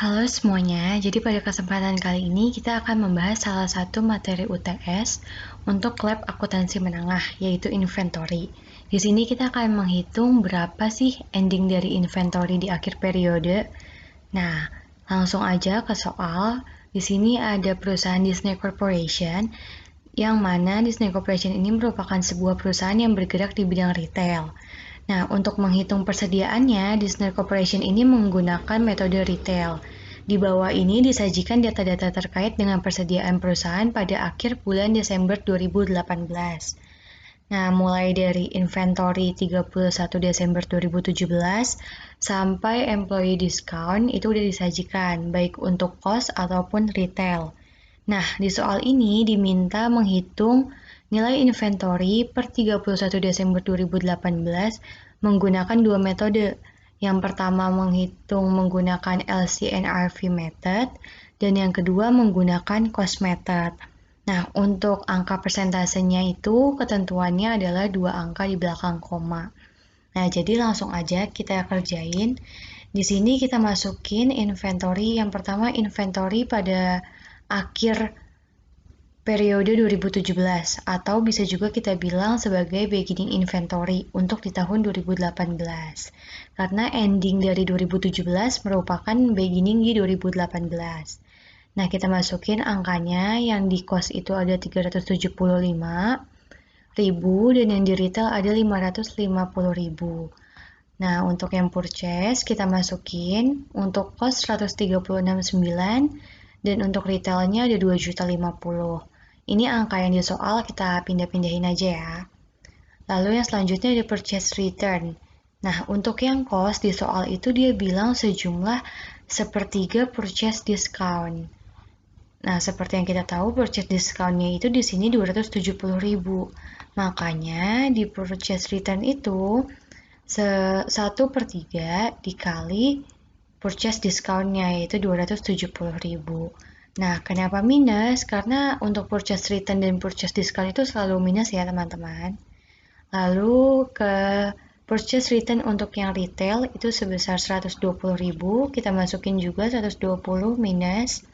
Halo semuanya, jadi pada kesempatan kali ini kita akan membahas salah satu materi UTS untuk lab akuntansi menengah, yaitu inventory. Di sini kita akan menghitung berapa sih ending dari inventory di akhir periode. Nah, langsung aja ke soal. Di sini ada perusahaan Disney Corporation, yang mana Disney Corporation ini merupakan sebuah perusahaan yang bergerak di bidang retail. Nah, untuk menghitung persediaannya, Disney Corporation ini menggunakan metode retail. Di bawah ini disajikan data-data terkait dengan persediaan perusahaan pada akhir bulan Desember 2018. Nah, mulai dari inventory 31 Desember 2017 sampai employee discount itu udah disajikan, baik untuk cost ataupun retail. Nah, di soal ini diminta menghitung nilai inventory per 31 Desember 2018 menggunakan dua metode. Yang pertama menghitung menggunakan LCNRV method dan yang kedua menggunakan cost method. Nah, untuk angka persentasenya itu ketentuannya adalah dua angka di belakang koma. Nah, jadi langsung aja kita kerjain. Di sini kita masukin inventory. Yang pertama inventory pada akhir periode 2017 atau bisa juga kita bilang sebagai beginning inventory untuk di tahun 2018. Karena ending dari 2017 merupakan beginning di 2018. Nah, kita masukin angkanya yang di cost itu ada 375.000 dan yang di retail ada 550.000. Nah, untuk yang purchase kita masukin untuk cost 136.900 dan untuk retailnya ada 2.050.000. Ini angka yang di soal kita pindah-pindahin aja ya. Lalu yang selanjutnya ada purchase return. Nah, untuk yang cost di soal itu dia bilang sejumlah sepertiga purchase discount. Nah, seperti yang kita tahu purchase discount-nya itu di sini 270.000. Makanya di purchase return itu 1/3 dikali purchase discount-nya yaitu 270.000. Nah, kenapa minus? Karena untuk purchase return dan purchase discount itu selalu minus ya teman-teman. Lalu ke purchase return untuk yang retail itu sebesar 120.000, kita masukin juga 120 minus.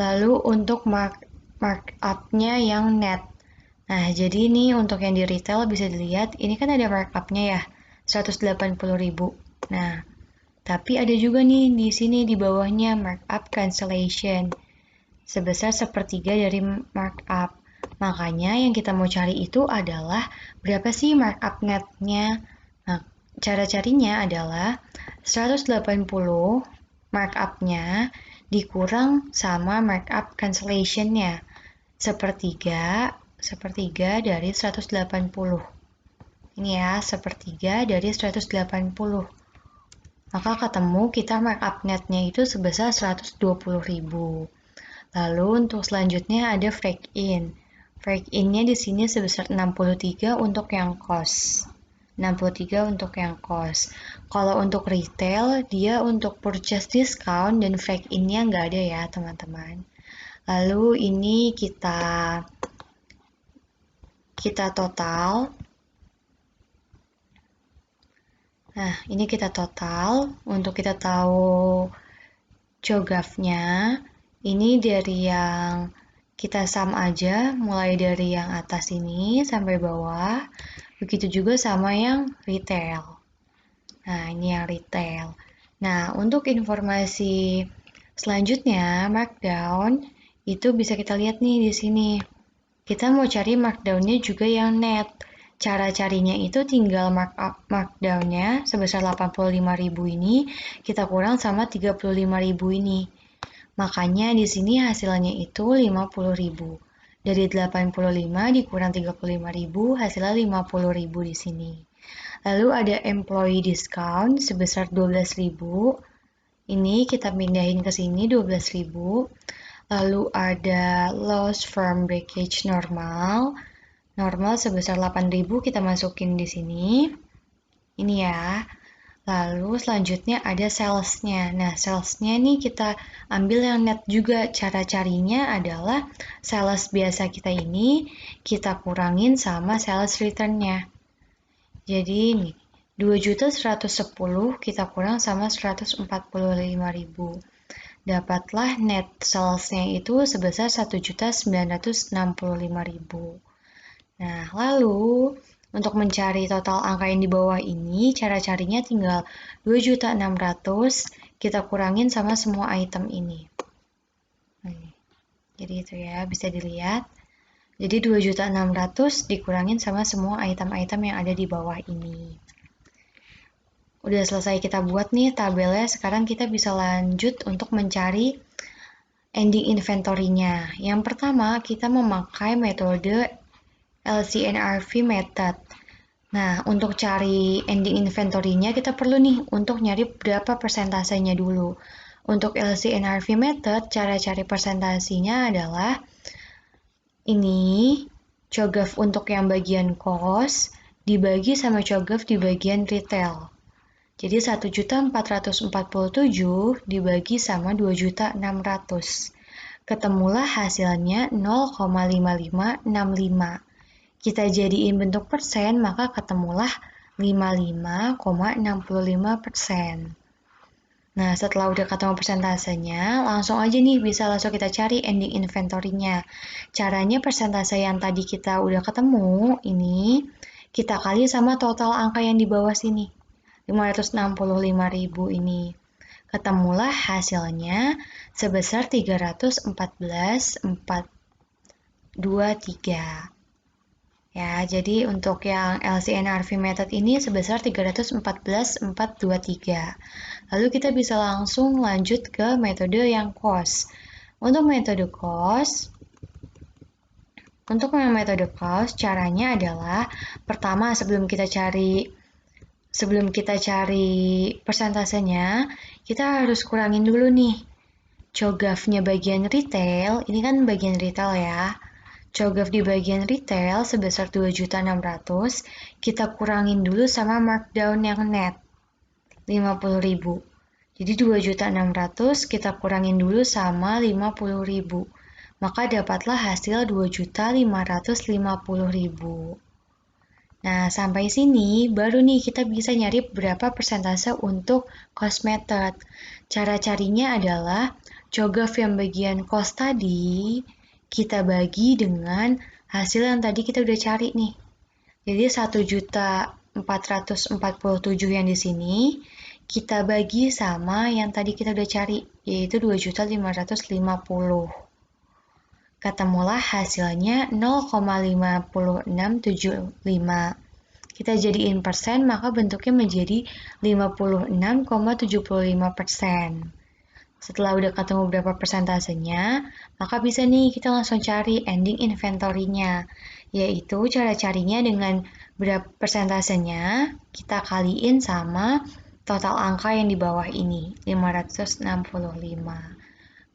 Lalu untuk markup-nya yang net. Nah, jadi ini untuk yang di retail bisa dilihat, ini kan ada markup-nya ya, 180.000. Nah, tapi ada juga nih di sini di bawahnya markup cancellation sebesar sepertiga dari markup. Makanya yang kita mau cari itu adalah berapa sih markup netnya. Nah, cara carinya adalah 180 markup-nya dikurang sama markup cancellation-nya. Sepertiga dari 180. Ini ya, sepertiga dari 180. Maka ketemu kita markup netnya itu sebesar 120.000. Lalu untuk selanjutnya ada break in. Break in-nya di sini sebesar 63 untuk yang cost. 63 untuk yang cost. Kalau untuk retail, dia untuk purchase discount dan break in-nya nggak ada ya teman-teman. Lalu ini kita total. Nah, ini kita total. Untuk kita tahu COGAF-nya, ini dari yang kita sum aja, mulai dari yang atas ini sampai bawah. Begitu juga sama yang retail. Nah, ini yang retail. Nah, untuk informasi selanjutnya, markdown, itu bisa kita lihat nih di sini. Kita mau cari markdown-nya juga yang net. Cara carinya itu tinggal markdown-nya sebesar 85.000 ini kita kurang sama 35.000 ini. Makanya di sini hasilnya itu 50.000. Dari 85 dikurang 35.000 hasilnya 50.000 di sini. Lalu ada employee discount sebesar 12.000. Ini kita pindahin ke sini 12.000. Lalu ada loss from breakage normal. Normal sebesar 8.000 kita masukin di sini. Ini ya. Lalu selanjutnya ada sales-nya. Nah, sales-nya nih kita ambil yang net juga. Cara carinya adalah sales biasa kita ini kita kurangin sama sales return-nya. Jadi ini 2.110.000 kita kurang sama 145.000. dapatlah net sales-nya itu sebesar 1.965.000. Nah, lalu untuk mencari total angka yang di bawah ini, cara carinya tinggal 2.600.000 kita kurangin sama semua item ini. Jadi itu ya, bisa dilihat. Jadi 2.600.000 dikurangin sama semua item-item yang ada di bawah ini. Udah selesai kita buat nih tabelnya, sekarang kita bisa lanjut untuk mencari ending inventory-nya. Yang pertama, kita memakai metode LCNRV method. Nah, untuk cari ending inventory-nya kita perlu nih untuk nyari berapa persentasenya dulu. Untuk LCNRV method, cara cari persentasenya adalah ini COGAF untuk yang bagian cost dibagi sama COGAF di bagian retail. Jadi 1.447 dibagi sama 2.600. Ketemulah hasilnya 0,5565. Kita jadiin bentuk persen, maka ketemulah 55,65%. Nah, setelah udah ketemu persentasenya, langsung aja nih bisa langsung kita cari ending inventory-nya. Caranya persentase yang tadi kita udah ketemu, ini kita kali sama total angka yang di bawah sini. 565.000 ini. Ketemulah hasilnya sebesar 314,423. Ya, jadi untuk yang LCNRV method ini sebesar 314,423. Lalu kita bisa langsung lanjut ke metode yang cost. Untuk metode cost, caranya adalah pertama sebelum kita cari persentasenya, kita harus kurangin dulu nih COGAF-nya bagian retail. Ini kan bagian retail ya. COGAF di bagian retail sebesar 2.600.000, kita kurangin dulu sama markdown yang net 50.000. Jadi 2.600.000 kita kurangin dulu sama 50.000. Maka dapatlah hasil 2.550.000. Nah, sampai sini baru nih kita bisa nyari berapa persentase untuk cost method. Cara carinya adalah COGAF yang bagian cost tadi kita bagi dengan hasil yang tadi kita udah cari nih. Jadi 1.447 yang di sini kita bagi sama yang tadi kita udah cari, yaitu 2.550. Ketemulah hasilnya 0,5675. Kita jadiin persen, maka bentuknya menjadi 56,75%. Setelah udah ketemu berapa persentasenya, maka bisa nih kita langsung cari ending inventory-nya. Yaitu cara carinya dengan berapa persentasenya, kita kaliin sama total angka yang di bawah ini, 565.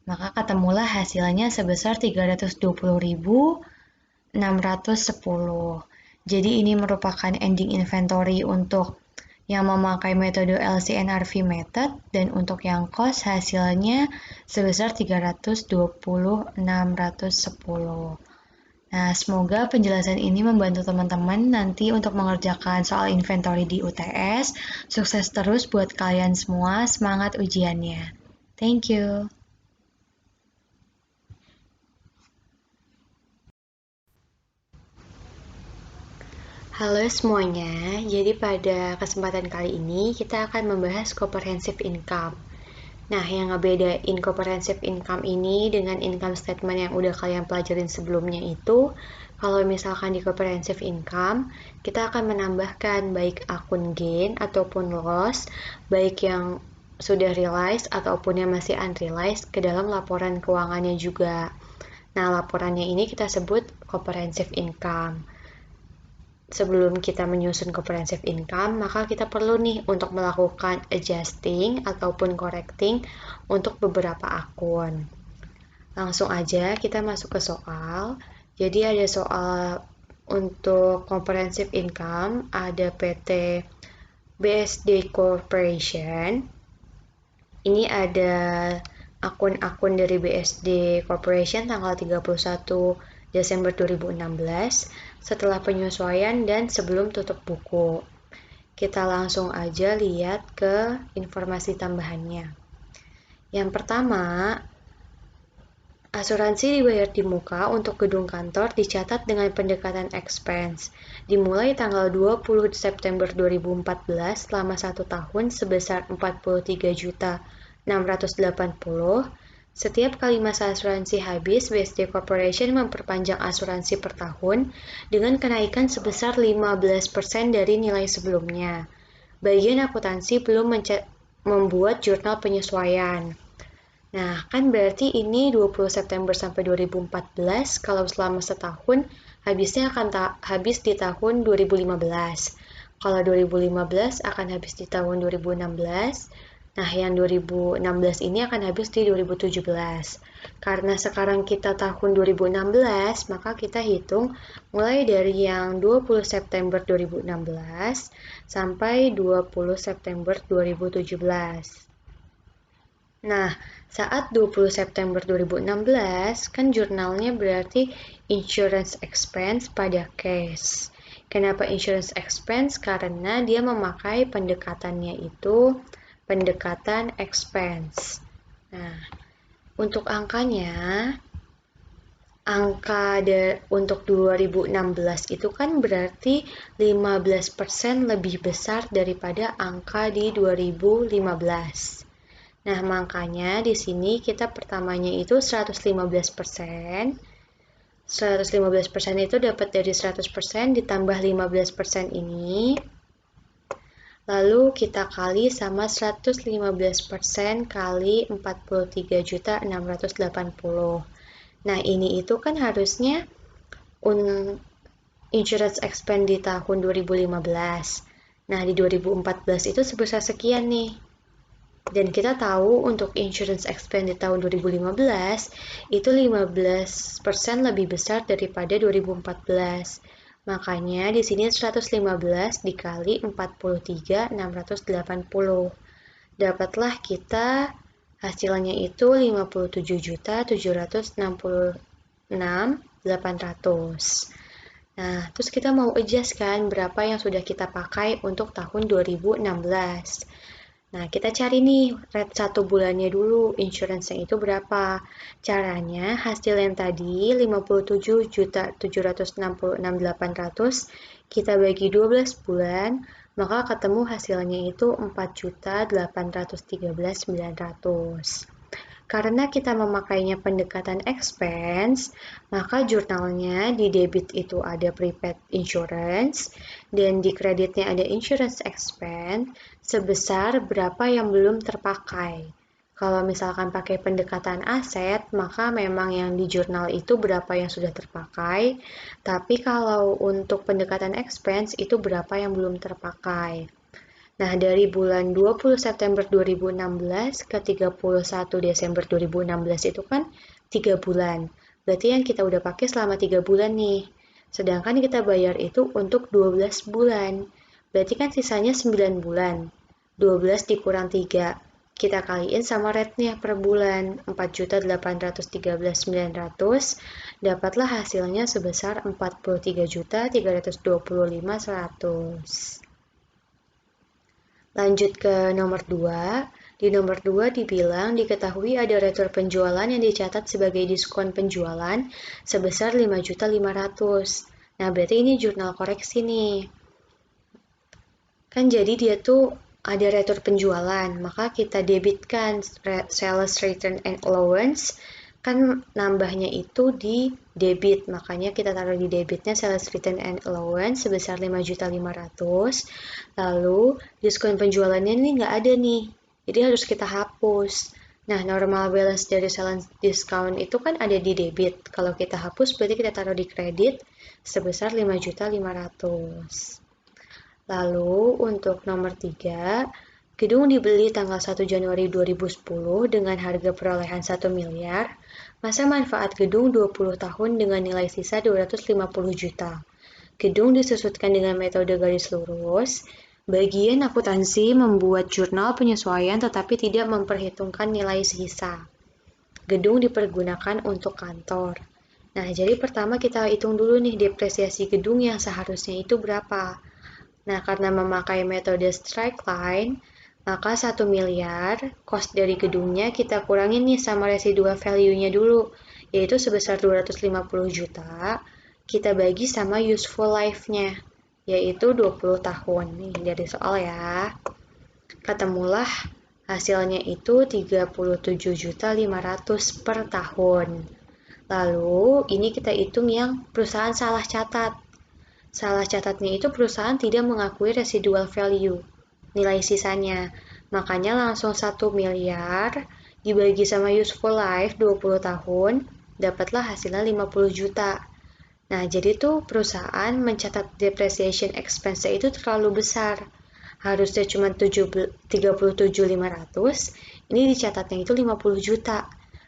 Maka ketemulah hasilnya sebesar 320.610. Jadi ini merupakan ending inventory untuk yang memakai metode LCNRV method, dan untuk yang cost hasilnya sebesar 320.610. Nah, semoga penjelasan ini membantu teman-teman nanti untuk mengerjakan soal inventory di UTS. Sukses terus buat kalian semua, semangat ujiannya. Thank you. Halo semuanya, jadi pada kesempatan kali ini kita akan membahas comprehensive income. Nah, yang ngebedain comprehensive income ini dengan income statement yang udah kalian pelajarin sebelumnya itu, kalau misalkan di comprehensive income, kita akan menambahkan baik akun gain ataupun loss, baik yang sudah realized ataupun yang masih unrealized ke dalam laporan keuangannya juga. Nah, laporannya ini kita sebut comprehensive income. Sebelum kita menyusun comprehensive income, maka kita perlu nih untuk melakukan adjusting ataupun correcting untuk beberapa akun. Langsung aja kita masuk ke soal. Jadi ada soal untuk comprehensive income, ada PT BSD Corporation. Ini ada akun-akun dari BSD Corporation tanggal 31 Desember 2016 setelah penyesuaian dan sebelum tutup buku. Kita langsung aja lihat ke informasi tambahannya. Yang pertama, asuransi dibayar di muka untuk gedung kantor dicatat dengan pendekatan expense. Dimulai tanggal 20 September 2014 selama 1 tahun sebesar 43.680. Setiap kali masa asuransi habis, BSD Corporation memperpanjang asuransi per tahun dengan kenaikan sebesar 15% dari nilai sebelumnya. Bagian akuntansi belum membuat jurnal penyesuaian. Nah, kan berarti ini 20 September sampai 2014, kalau selama setahun, habisnya akan habis di tahun 2015. Kalau 2015 akan habis di tahun 2016, nah yang 2016 ini akan habis di 2017. Karena sekarang kita tahun 2016, maka kita hitung mulai dari yang 20 September 2016 sampai 20 September 2017. Nah, saat 20 September 2016, kan jurnalnya berarti insurance expense pada case. Kenapa insurance expense? Karena dia memakai pendekatannya itu pendekatan expense. Nah, untuk angkanya, untuk 2016 itu kan berarti 15% lebih besar daripada angka di 2015. Nah, makanya di sini kita pertamanya itu 115%. 115% itu dapat dari 100% ditambah 15% ini. Lalu kita kali sama 115% kali 43.680. Nah, ini itu kan harusnya insurance expense di tahun 2015. Nah, di 2014 itu sebesar sekian nih. Dan kita tahu untuk insurance expense di tahun 2015 itu 15% lebih besar daripada 2014. Makanya di sini 115 dikali 43.680. Dapatlah kita hasilnya itu 57.766.800. Nah, terus kita mau adjust kan berapa yang sudah kita pakai untuk tahun 2016. Nah, kita cari nih rate 1 bulannya dulu, insurance-nya itu berapa. Caranya, hasil yang tadi 57.766.800 kita bagi 12 bulan, maka ketemu hasilnya itu 4.813.900. Karena kita memakainya pendekatan expense, maka jurnalnya di debit itu ada prepaid insurance, dan di kreditnya ada insurance expense, sebesar berapa yang belum terpakai. Kalau misalkan pakai pendekatan aset, maka memang yang di jurnal itu berapa yang sudah terpakai, tapi kalau untuk pendekatan expense itu berapa yang belum terpakai. Nah, dari bulan 20 September 2016 ke 31 Desember 2016 itu kan 3 bulan. Berarti yang kita udah pakai selama 3 bulan nih. Sedangkan kita bayar itu untuk 12 bulan. Berarti kan sisanya 9 bulan. 12 dikurang 3. Kita kaliin sama rate-nya per bulan. 4.813.900. Dapatlah hasilnya sebesar 43.325.100. Lanjut ke nomor 2. Di nomor 2 dibilang diketahui ada retur penjualan yang dicatat sebagai diskon penjualan sebesar 5.500.000. Nah, berarti ini jurnal koreksi nih. Kan jadi dia tuh ada retur penjualan, maka kita debitkan sales return and allowance, kan nambahnya itu di debit, makanya kita taruh di debitnya sales return and allowance sebesar 5.500.000. Lalu diskon penjualannya ini nggak ada nih, jadi harus kita hapus. Nah, normal balance dari sales discount itu kan ada di debit. Kalau kita hapus berarti kita taruh di kredit sebesar 5.500.000. Lalu untuk nomor 3, gedung dibeli tanggal 1 Januari 2010 dengan harga perolehan 1 miliar, masa manfaat gedung 20 tahun dengan nilai sisa 250 juta. Gedung disusutkan dengan metode garis lurus. Bagian akuntansi membuat jurnal penyesuaian tetapi tidak memperhitungkan nilai sisa. Gedung dipergunakan untuk kantor. Nah, jadi pertama kita hitung dulu nih depresiasi gedung yang seharusnya itu berapa. Nah, karena memakai metode straight line, Maka 1 miliar, cost dari gedungnya kita kurangin nih sama residual value-nya dulu, yaitu sebesar 250 juta, kita bagi sama useful life-nya, yaitu 20 tahun. Nih dari soal ya. Ketemulah hasilnya itu 37.500.000 per tahun. Lalu ini kita hitung yang perusahaan salah catat. Salah catatnya itu perusahaan tidak mengakui residual value, nilai sisanya. Makanya langsung 1 miliar dibagi sama useful life 20 tahun, dapatlah hasilnya 50 juta. Nah, jadi tuh perusahaan mencatat depreciation expense itu terlalu besar. Harusnya cuma 37.500, ini dicatatnya itu 50 juta.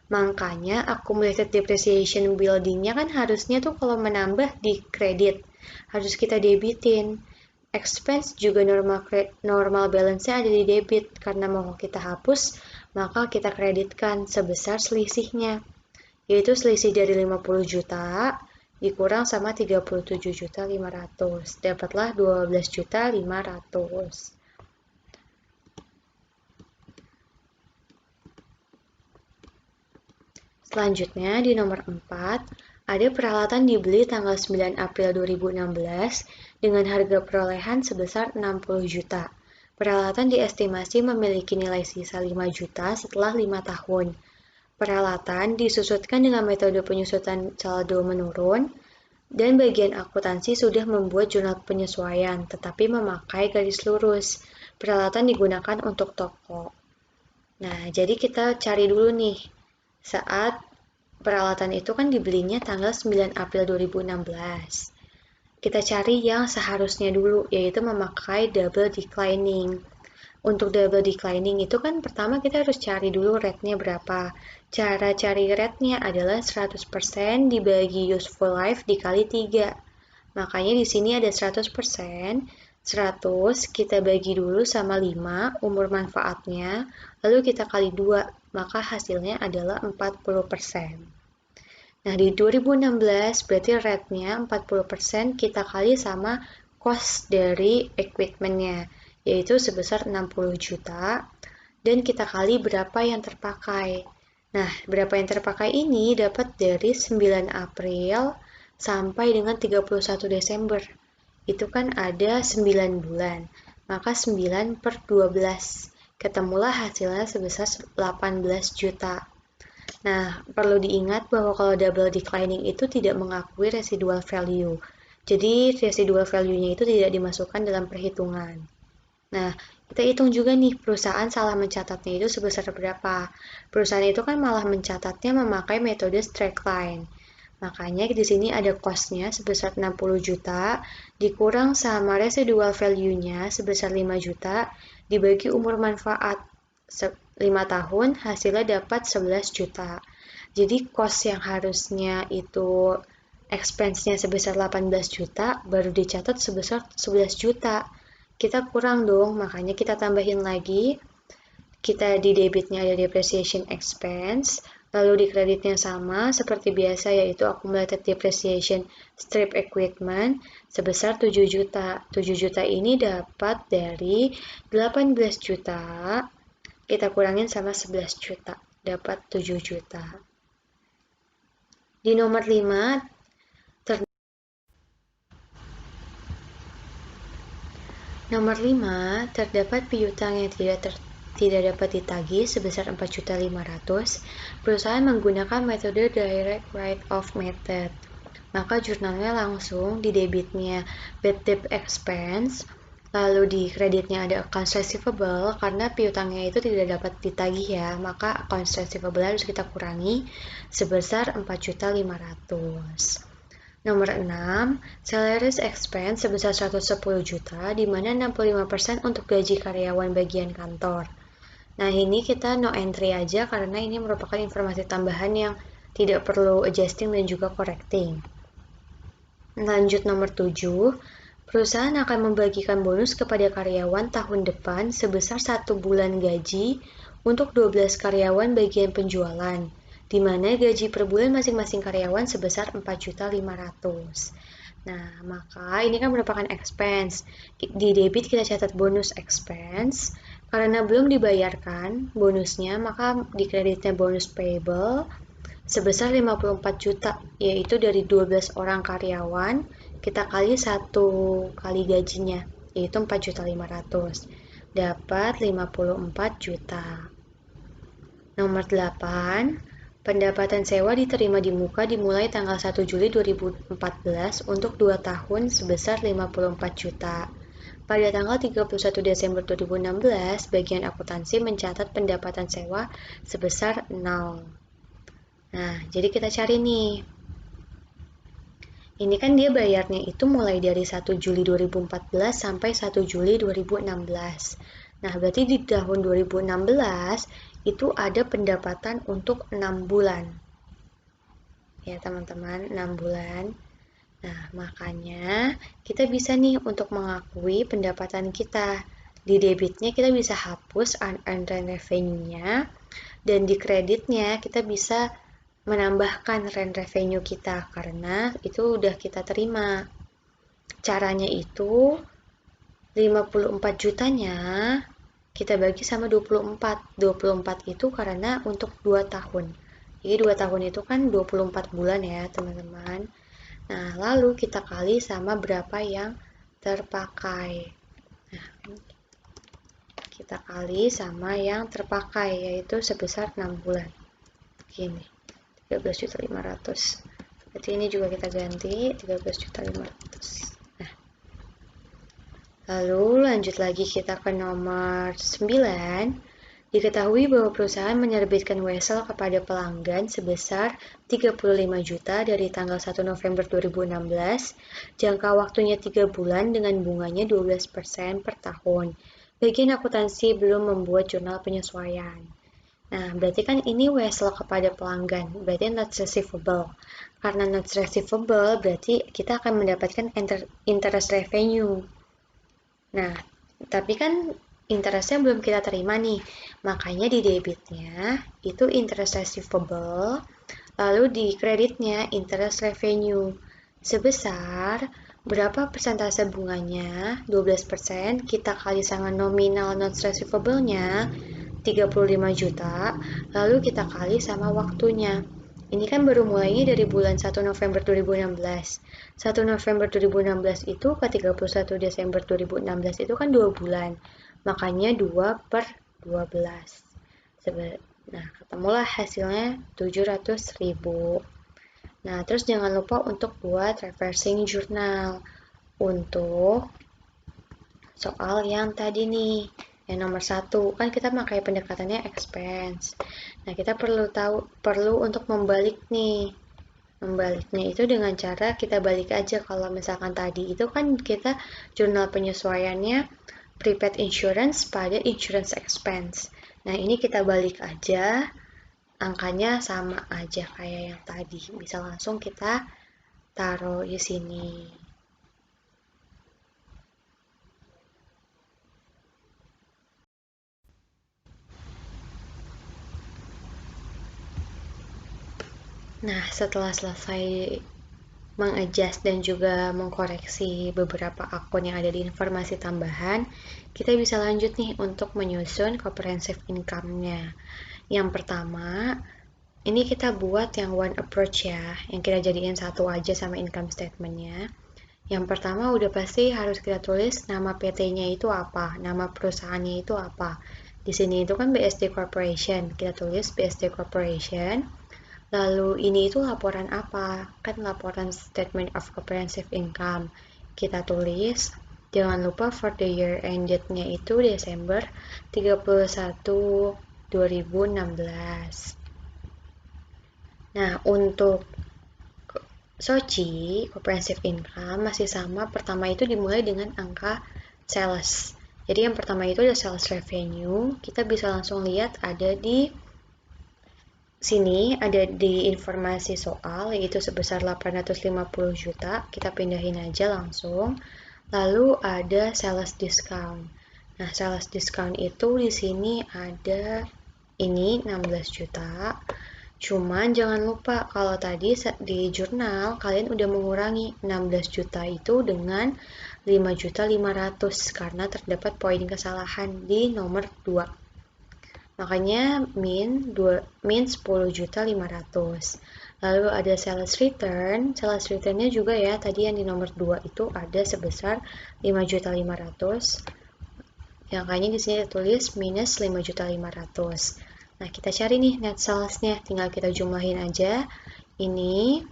Makanya accumulated depreciation buildingnya kan harusnya tuh kalau menambah di kredit, harus kita debitin. Expense juga normal balance-nya ada di debit, karena mau kita hapus, maka kita kreditkan sebesar selisihnya, yaitu selisih dari 50 juta dikurang sama 37.500, dapatlah 12.500. Selanjutnya di nomor 4, ada peralatan dibeli tanggal 9 April 2016 dengan harga perolehan sebesar 60 juta. Peralatan diestimasi memiliki nilai sisa 5 juta setelah 5 tahun. Peralatan disusutkan dengan metode penyusutan saldo menurun, dan bagian akuntansi sudah membuat jurnal penyesuaian, tetapi memakai garis lurus. Peralatan digunakan untuk toko. Nah, jadi kita cari dulu nih, saat peralatan itu kan dibelinya tanggal 9 April 2016. Kita cari yang seharusnya dulu, yaitu memakai double declining. Untuk double declining itu kan pertama kita harus cari dulu rate-nya berapa. Cara cari rate-nya adalah 100% dibagi useful life dikali 3. Makanya di sini ada 100%, 100 kita bagi dulu sama 5 umur manfaatnya, lalu kita kali 2, maka hasilnya adalah 40%. Nah, di 2016 berarti rate-nya 40% kita kali sama cost dari equipment-nya, yaitu sebesar 60 juta, dan kita kali berapa yang terpakai. Nah, berapa yang terpakai ini dapat dari 9 April sampai dengan 31 Desember. Itu kan ada 9 bulan, maka 9 per 12. Ketemulah hasilnya sebesar 18 juta. Nah, perlu diingat bahwa kalau double declining itu tidak mengakui residual value. Jadi, residual value-nya itu tidak dimasukkan dalam perhitungan. Nah, kita hitung juga nih perusahaan salah mencatatnya itu sebesar berapa. Perusahaan itu kan malah mencatatnya memakai metode straight line. Makanya di sini ada cost-nya sebesar 60 juta, dikurang sama residual value-nya sebesar 5 juta, dibagi umur manfaat 5 tahun, hasilnya dapat 11 juta. Jadi cost yang harusnya itu expense-nya sebesar 18 juta, baru dicatat sebesar 11 juta. Kita kurang dong, makanya kita tambahin lagi. Kita di debitnya ada depreciation expense, lalu di kreditnya sama seperti biasa, yaitu accumulated depreciation strip equipment sebesar 7 juta. 7 juta ini dapat dari 18 juta, kita kurangin sama 11 juta, dapat 7 juta. Di nomor 5, terdapat piutang yang tidak dapat ditagih sebesar 4.500.000. Perusahaan menggunakan metode direct write-off method. Maka jurnalnya langsung di debitnya bad debt expense, lalu di kreditnya ada accounts receivable, karena piutangnya itu tidak dapat ditagih ya, maka accounts receivable harus kita kurangi sebesar 4.500.000. Nomor 6, salaries expense sebesar 110 juta, di mana 65% untuk gaji karyawan bagian kantor. Nah, ini kita no entry aja karena ini merupakan informasi tambahan yang tidak perlu adjusting dan juga correcting. Lanjut nomor 7, perusahaan akan membagikan bonus kepada karyawan tahun depan sebesar 1 bulan gaji untuk 12 karyawan bagian penjualan, di mana gaji per bulan masing-masing karyawan sebesar 4.500.000. Nah, maka ini kan merupakan expense. Di debit kita catat bonus expense, Karena belum dibayarkan bonusnya, maka dikreditnya bonus payable sebesar 54 juta, yaitu dari 12 orang karyawan, kita kali 1 kali gajinya, yaitu 4.500.000. Dapat 54 juta. Nomor 8, pendapatan sewa diterima di muka dimulai tanggal 1 Juli 2014 untuk 2 tahun sebesar 54 juta. Pada tanggal 31 Desember 2016, bagian akuntansi mencatat pendapatan sewa sebesar 0. Nah, jadi kita cari nih. Ini kan dia bayarnya itu mulai dari 1 Juli 2014 sampai 1 Juli 2016. Nah, berarti di tahun 2016 itu ada pendapatan untuk 6 bulan. Ya, teman-teman, 6 bulan. Nah, makanya kita bisa nih untuk mengakui pendapatan kita. Di debitnya kita bisa hapus unearned revenue-nya, dan di kreditnya kita bisa menambahkan rent revenue kita karena itu udah kita terima. Caranya itu 54 jutanya kita bagi sama 24. 24 itu karena untuk 2 tahun. Jadi 2 tahun itu kan 24 bulan ya, teman-teman. Nah, lalu kita kali sama berapa yang terpakai. Nah, kita kali sama yang terpakai, yaitu sebesar 6 bulan. Gini, 13.500.000. Berarti ini juga kita ganti 13.500.000. Nah, lalu lanjut lagi kita ke nomor 9. Diketahui bahwa perusahaan menerbitkan wesel kepada pelanggan sebesar 35 juta dari tanggal 1 November 2016, jangka waktunya 3 bulan dengan bunganya 12% per tahun. Bagian akuntansi belum membuat jurnal penyesuaian. Nah, berarti kan ini wesel kepada pelanggan, berarti not receivable. Karena not receivable, berarti kita akan mendapatkan interest revenue. Nah, tapi kan interestnya belum kita terima nih, makanya di debitnya itu interest receivable, lalu di kreditnya interest revenue. Sebesar berapa persentase bunganya? 12%, kita kali sama nominal not receivable-nya 35 juta, lalu kita kali sama waktunya. Ini kan baru mulainya dari bulan 1 November 2016. 1 November 2016 itu ke 31 Desember 2016 itu kan 2 bulan. Makanya 2 per 12. Nah, ketemulah hasilnya 700.000. Nah, terus jangan lupa untuk buat reversing jurnal untuk soal yang tadi nih. Yang nomor 1, kan kita pakai pendekatannya expense. Nah, kita perlu untuk membalik nih. Membaliknya itu dengan cara kita balik aja. Kalau misalkan tadi itu kan kita jurnal penyesuaiannya prepaid insurance pada insurance expense. Nah, ini kita balik aja, angkanya sama aja kayak yang tadi. Bisa langsung kita taruh di sini. Nah, setelah selesai mengadjust dan juga mengkoreksi beberapa akun yang ada di informasi tambahan, kita bisa lanjut nih untuk menyusun comprehensive income-nya. Yang pertama, ini kita buat yang one approach ya, yang kita jadiin satu aja sama income statement-nya. Yang pertama udah pasti harus kita tulis nama PT-nya itu apa, nama perusahaannya itu apa. Di sini itu kan BSD Corporation, kita tulis BSD Corporation. Lalu ini itu laporan apa? Kan laporan Statement of Comprehensive Income. Kita tulis, jangan lupa for the year ended-nya itu Desember 31 2016. Nah, untuk SOCI, Comprehensive Income, masih sama. Pertama itu dimulai dengan angka sales. Jadi yang pertama itu ada sales revenue. Kita bisa langsung lihat ada di sini, ada di informasi soal, yaitu sebesar 850 juta. Kita pindahin aja langsung. Lalu ada sales discount. Nah, sales discount itu di sini ada ini 16 juta. Cuman jangan lupa kalau tadi di jurnal kalian udah mengurangi 16 juta itu dengan 5.500.000 karena terdapat poin kesalahan di nomor 2. Makanya min 10.500.000. Lalu ada sales return. Sales returnnya juga ya, tadi yang di nomor 2 itu ada sebesar 5.500.000. Makanya di sini tulis minus 5.500.000. Nah, kita cari nih net salesnya, tinggal kita jumlahin aja. Ini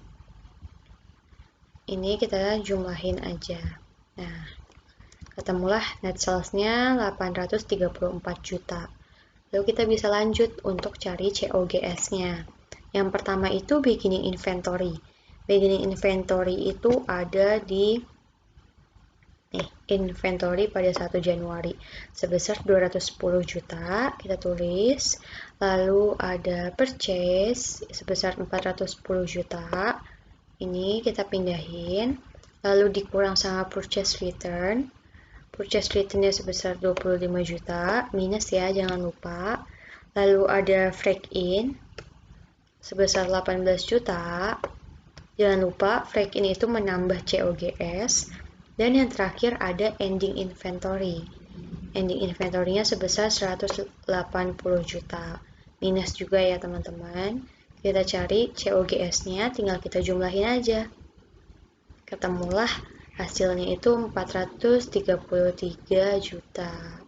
kita jumlahin aja. Nah, ketemulah net salesnya 834 juta. Lalu kita bisa lanjut untuk cari COGS-nya. Yang pertama itu beginning inventory. Beginning inventory itu ada di inventory pada 1 Januari sebesar 210 juta, kita tulis. Lalu ada purchase sebesar 410 juta, ini kita pindahin. Lalu dikurang sama purchase return. Purchase returnnya sebesar 25 juta, minus ya, jangan lupa. Lalu ada freight in sebesar 18 juta. Jangan lupa freight in itu menambah COGS. Dan yang terakhir ada ending inventory. Ending inventory-nya sebesar 180 juta. Minus juga ya teman-teman. Kita cari COGS-nya, tinggal kita jumlahin aja. Ketemulah hasilnya itu 433 juta.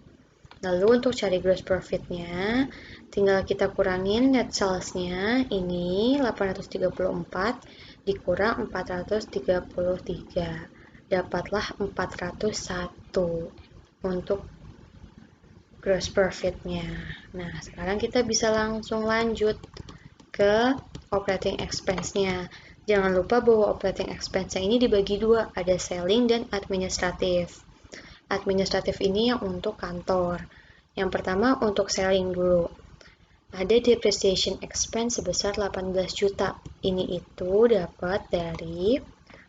Lalu untuk cari gross profit-nya, tinggal kita kurangin net sales-nya, ini 834 dikurang 433. Dapatlah 401 untuk gross profit-nya. Nah, sekarang kita bisa langsung lanjut ke operating expense-nya. Jangan lupa bahwa operating expense-nya ini dibagi dua, ada selling dan administratif. Administratif ini yang untuk kantor. Yang pertama untuk selling dulu. Ada depreciation expense sebesar 18 juta. Ini itu dapat dari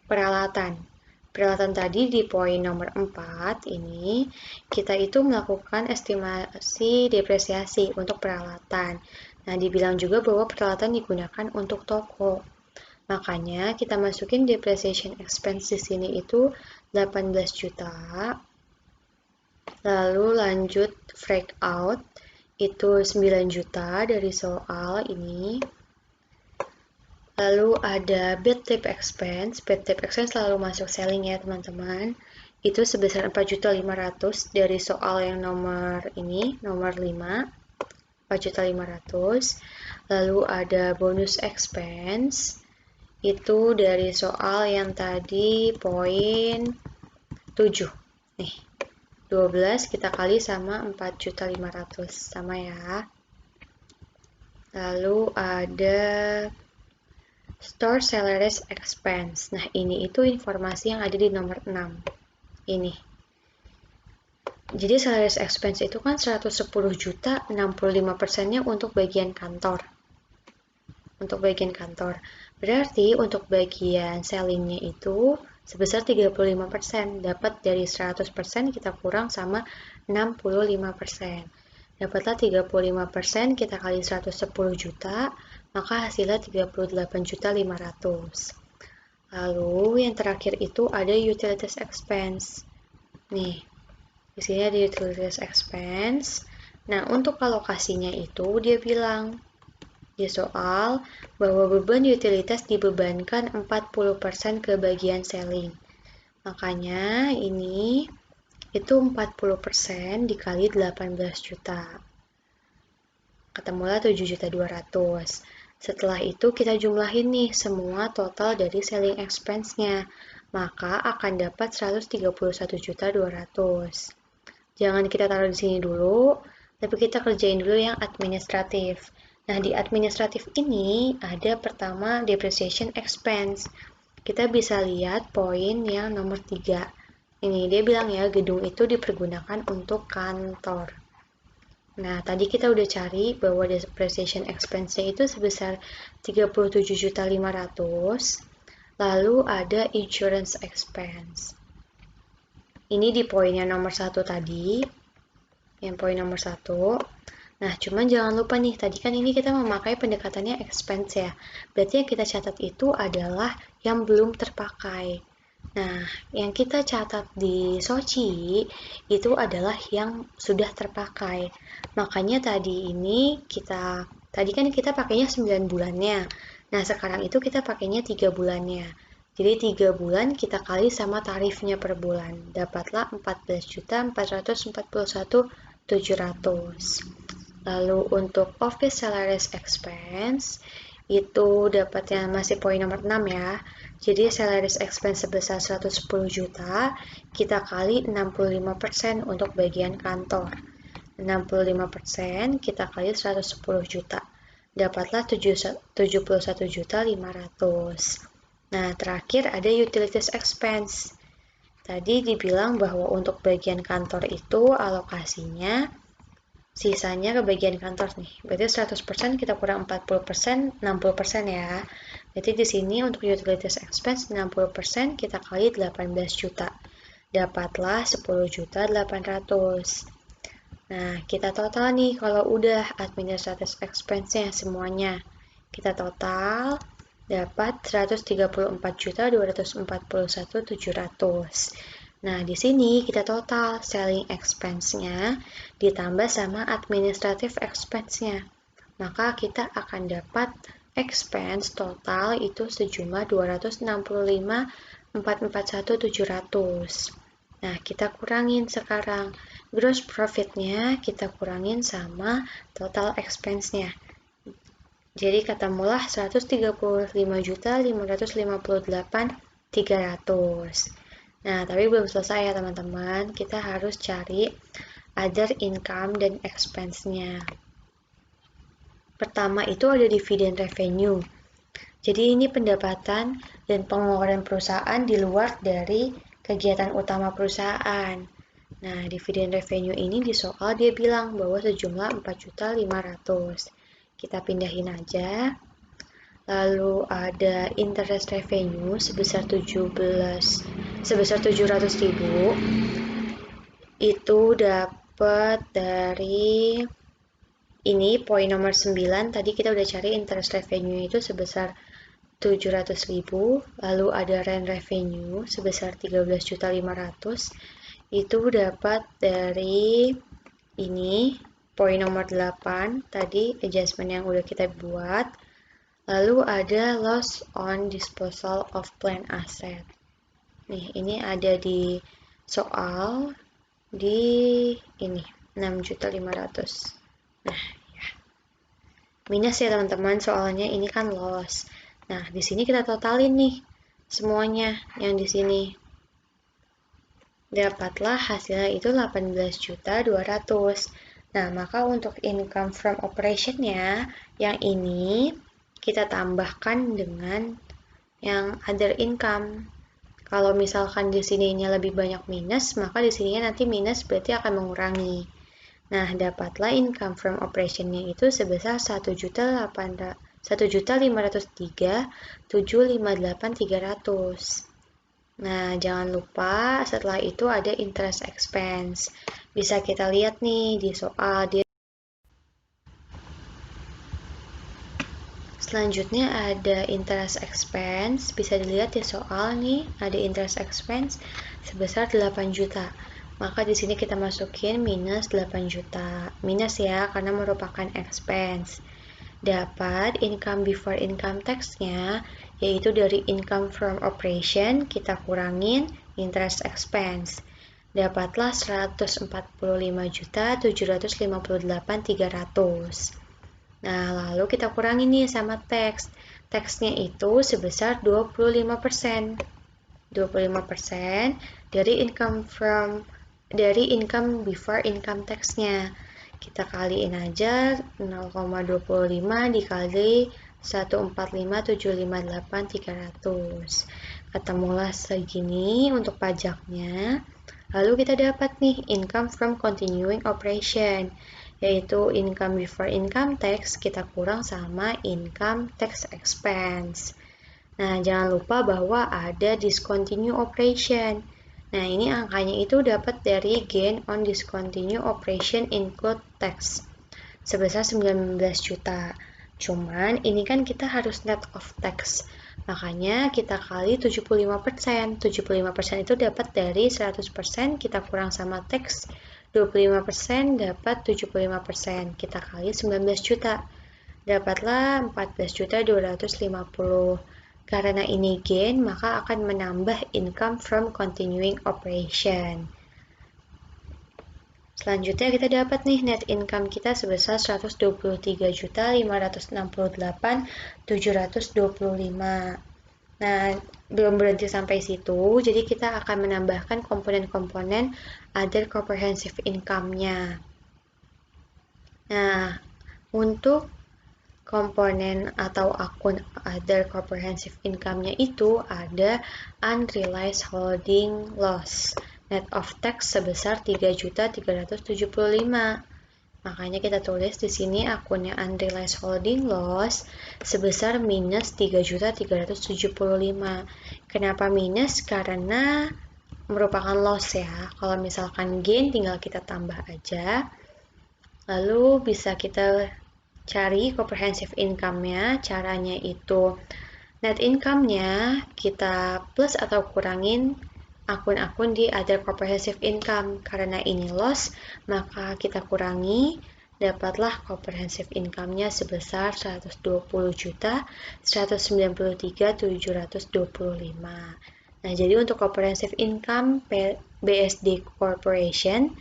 peralatan. Peralatan tadi di poin nomor 4 ini, kita itu melakukan estimasi depresiasi untuk peralatan. Nah, dibilang juga bahwa peralatan digunakan untuk toko. Makanya kita masukin depreciation expense di sini itu 18 juta. Lalu lanjut freight out, itu 9 juta dari soal ini. Lalu ada bad debt expense. Bad debt expense selalu masuk selling ya teman-teman. Itu sebesar 4.500.000 dari soal yang nomor ini, nomor 5. 4.500.000. Lalu ada bonus expense. Itu dari soal yang tadi poin 7. Nih, 12 kita kali sama 4.500.000. Sama ya. Lalu ada store salaries expense. Nah, ini itu informasi yang ada di nomor 6. Ini. Jadi salaries expense itu kan 110 juta, 65%-nya untuk bagian kantor. Untuk bagian kantor. Berarti untuk bagian selling-nya itu sebesar 35%. Dapat dari 100% kita kurang sama 65%. Dapatlah 35%, kita kali 110 juta, maka hasilnya 38.500.000. Lalu yang terakhir itu ada utilities expense. Nih, di sini ada utilities expense. Nah, untuk alokasinya itu dia bilang di soal bahwa beban utilitas dibebankan 40% ke bagian selling. Makanya ini itu 40% dikali 18 juta. Ketemulah 7.200.000. Setelah itu kita jumlahin nih semua total dari selling expense-nya. Maka akan dapat 131.200.000. Jangan kita taruh di sini dulu, tapi kita kerjain dulu yang administratif. Nah, di administratif ini ada pertama depreciation expense. Kita bisa lihat poin yang nomor 3. Ini dia bilang ya, gedung itu dipergunakan untuk kantor. Nah, tadi kita udah cari bahwa depreciation expense-nya itu sebesar 37.500.000. Lalu ada insurance expense. Ini di poinnya nomor 1 tadi. Yang poin nomor 1. Nah, cuman jangan lupa nih, tadi kan ini kita memakai pendekatannya expense ya. Berarti yang kita catat itu adalah yang belum terpakai. Nah, yang kita catat di Soci itu adalah yang sudah terpakai. Makanya tadi kan kita pakainya 9 bulannya. Nah, sekarang itu kita pakainya 3 bulannya. Jadi 3 bulan kita kali sama tarifnya per bulan. Dapatlah 14.441.700. Lalu untuk office salaries expense itu dapatnya masih poin nomor 6 ya. Jadi salaries expense sebesar 110 juta, kita kali 65% untuk bagian kantor. 65% kita kali 110 juta. Dapatlah 71 juta 500. Nah, terakhir ada utilities expense. Tadi dibilang bahwa untuk bagian kantor itu alokasinya sisanya ke bagian kantor nih. Berarti 100% kita kurang 40%, 60% ya. Berarti di sini untuk utilities expense 60% kita kali 18 juta. Dapatlah 10 juta 800. Nah, kita total nih kalau udah administrative expense-nya semuanya. Kita total dapat 134.241.700. Nah, di sini kita total selling expense-nya ditambah sama administrative expense-nya. Maka kita akan dapat expense total itu sejumlah 265.441.700. Nah, kita kurangin sekarang. Gross profit-nya kita kurangin sama total expense-nya. Jadi ketemulah 135.558.300. Nah, tapi belum selesai ya teman-teman. Kita harus cari other income dan expense-nya. Pertama itu ada dividend revenue. Jadi ini pendapatan dan pengeluaran perusahaan di luar dari kegiatan utama perusahaan. Nah, dividen revenue ini di soal dia bilang bahwa sejumlah 4.500.000. Kita pindahin aja. Lalu ada interest revenue sebesar 700.000. Itu dapat dari ini poin nomor 9. Tadi kita udah cari interest revenue itu sebesar 700.000. Lalu ada rent revenue sebesar 13.500.000. Itu dapat dari ini poin nomor 8 tadi adjustment yang udah kita buat. Lalu ada loss on disposal of plant asset. Nih, ini ada di soal di ini 6.500.000. Nah, ya. Minus ya teman-teman, soalnya ini kan loss. Nah, di sini kita totalin nih semuanya yang di sini. Dapatlah hasilnya itu 18.200.000. Nah, maka untuk income from operation-nya yang ini kita tambahkan dengan yang other income. Kalau misalkan di sininya lebih banyak minus, maka di sininya nanti minus berarti akan mengurangi. Nah, dapatlah income from operation-nya itu sebesar 1.503.758.300. Nah, jangan lupa setelah itu ada interest expense. Bisa kita lihat nih di soal dia. Selanjutnya ada interest expense. Bisa dilihat di soal nih, ada interest expense sebesar 8 juta. Maka di sini kita masukin minus 8 juta. Minus ya, karena merupakan expense. Dapat income before income tax-nya, yaitu dari income from operation, kita kurangin interest expense. Dapatlah 145.758.300. Nah, lalu kita kurangi nih sama teks. Teksnya itu sebesar 25%. 25% dari income before income tax-nya. Kita kaliin aja 0,25 dikali 145.758.300. Ketemulah segini untuk pajaknya. Lalu kita dapat nih income from continuing operation, yaitu income before income tax kita kurang sama income tax expense. Nah, jangan lupa bahwa ada discontinue operation. Nah, ini angkanya itu dapat dari gain on discontinue operation include tax sebesar 19 juta. Cuman ini kan kita harus net of tax. Makanya kita kali 75%. 75% itu dapat dari 100%, kita kurang sama tax 25% dapat 75%. Kita kali 19 juta. Dapatlah 14.250. Karena ini gain, maka akan menambah income from continuing operation. Selanjutnya kita dapat nih net income kita sebesar 123.568.725. Nah, belum berhenti sampai situ, jadi kita akan menambahkan komponen-komponen other comprehensive income-nya. Nah, untuk komponen atau akun other comprehensive income-nya itu ada unrealized holding loss net of tax sebesar 3.375. Makanya kita tulis di sini akunnya unrealized holding loss sebesar minus 3.375. Kenapa minus? Karena merupakan loss ya. Kalau misalkan gain tinggal kita tambah aja. Lalu bisa kita cari comprehensive income-nya. Caranya itu net income-nya kita plus atau kurangin akun-akun di other comprehensive income. Karena ini loss, maka kita kurangi, dapatlah comprehensive income-nya sebesar 120.193.725. Nah, jadi untuk comprehensive income BSD Corporation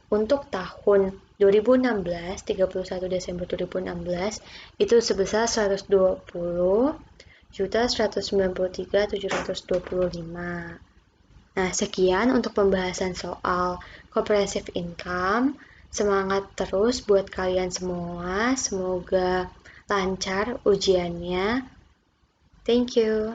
untuk tahun 2016, 31 Desember 2016, itu sebesar 120.193.725. Nah, sekian untuk pembahasan soal comprehensive income. Semangat terus buat kalian semua. Semoga lancar ujiannya. Thank you.